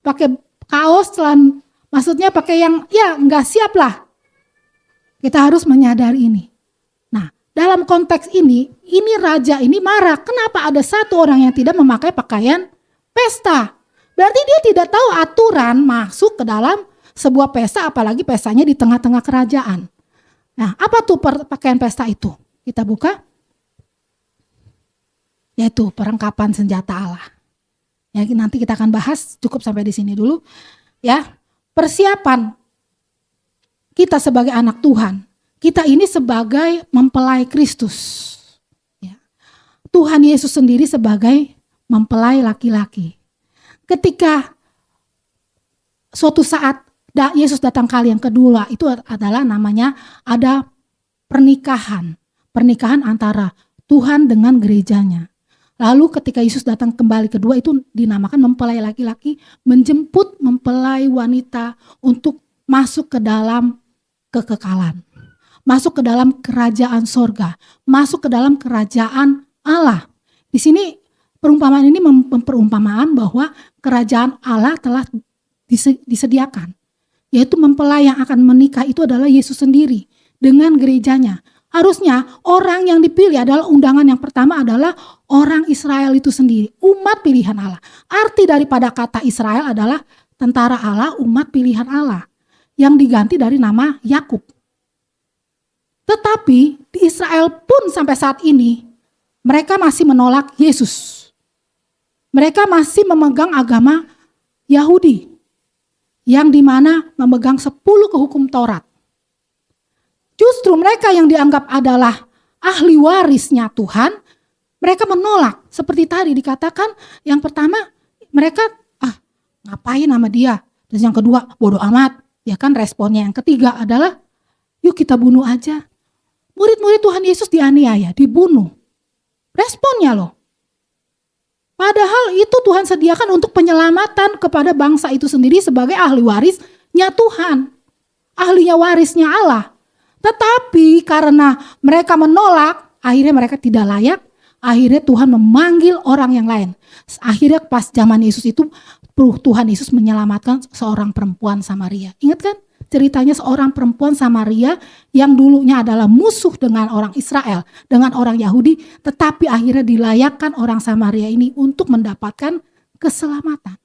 pakai kaos, maksudnya pakai yang ya nggak siap lah. Kita harus menyadari ini. Nah, dalam konteks ini raja ini marah. Kenapa ada satu orang yang tidak memakai pakaian pesta? Berarti dia tidak tahu aturan masuk ke dalam sebuah pesta, apalagi pestanya di tengah-tengah kerajaan. Nah, apa tuh pakaian pesta itu? Kita buka. Yaitu perlengkapan senjata Allah. Ya, nanti kita akan bahas, cukup sampai di sini dulu. Ya, persiapan kita sebagai anak Tuhan. Kita ini sebagai mempelai Kristus. Ya. Tuhan Yesus sendiri sebagai mempelai laki-laki. Ketika suatu saat Yesus datang kali yang kedua, itu adalah namanya ada pernikahan. Pernikahan antara Tuhan dengan gerejanya. Lalu ketika Yesus datang kembali kedua, itu dinamakan mempelai laki-laki, menjemput mempelai wanita untuk masuk ke dalam kekekalan. Masuk ke dalam kerajaan sorga, masuk ke dalam kerajaan Allah. Di sini perumpamaan ini memperumpamaan bahwa kerajaan Allah telah disediakan. Yaitu mempelai yang akan menikah itu adalah Yesus sendiri dengan gerejanya. Harusnya orang yang dipilih adalah undangan yang pertama adalah orang Israel itu sendiri, umat pilihan Allah. Arti daripada kata Israel adalah tentara Allah, umat pilihan Allah. Yang diganti dari nama Yakub. Tetapi di Israel pun sampai saat ini mereka masih menolak Yesus. Mereka masih memegang agama Yahudi yang dimana memegang 10 hukum Taurat. Justru mereka yang dianggap adalah ahli warisnya Tuhan, mereka menolak. Seperti tadi dikatakan, yang pertama mereka ngapain sama dia. Terus yang kedua bodoh amat. Ya kan, responnya yang ketiga adalah yuk kita bunuh aja. Murid-murid Tuhan Yesus dianiaya, dibunuh. Responnya loh. Padahal itu Tuhan sediakan untuk penyelamatan kepada bangsa itu sendiri sebagai ahli warisnya Tuhan. Ahlinya warisnya Allah. Tetapi karena mereka menolak, akhirnya mereka tidak layak. Akhirnya Tuhan memanggil orang yang lain. Akhirnya pas zaman Yesus itu, Tuhan Yesus menyelamatkan seorang perempuan Samaria. Ingat kan? Ceritanya seorang perempuan Samaria yang dulunya adalah musuh dengan orang Israel, dengan orang Yahudi, tetapi akhirnya dilayakkan orang Samaria ini untuk mendapatkan keselamatan.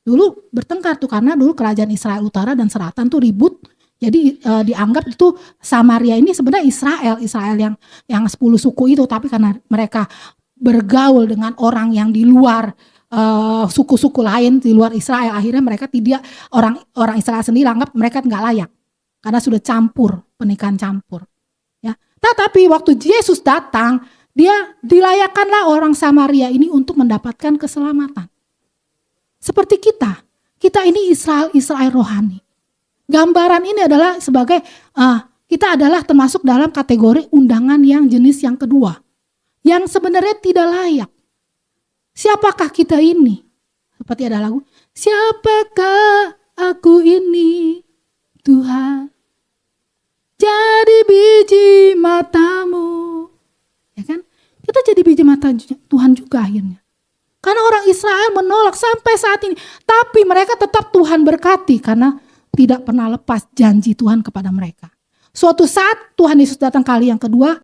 Dulu bertengkar tuh karena dulu kerajaan Israel utara dan selatan tuh ribut. Jadi dianggap itu Samaria ini sebenarnya Israel yang 10 suku itu, tapi karena mereka bergaul dengan orang yang di luar suku-suku lain di luar Israel, akhirnya mereka tidak, orang Israel sendiri anggap mereka nggak layak karena sudah campur, pernikahan campur. Ya, tetapi waktu Yesus datang, dia dilayakkanlah orang Samaria ini untuk mendapatkan keselamatan. Seperti kita ini Israel rohani. Gambaran ini adalah sebagai kita adalah termasuk dalam kategori undangan yang jenis yang kedua, yang sebenarnya tidak layak. Siapakah kita ini? Seperti ada lagu, siapakah aku ini, Tuhan? Jadi biji matamu. Ya kan? Kita jadi biji mata Tuhan juga akhirnya. Karena orang Israel menolak sampai saat ini. Tapi mereka tetap Tuhan berkati karena tidak pernah lepas janji Tuhan kepada mereka. Suatu saat Tuhan Yesus datang kali yang kedua,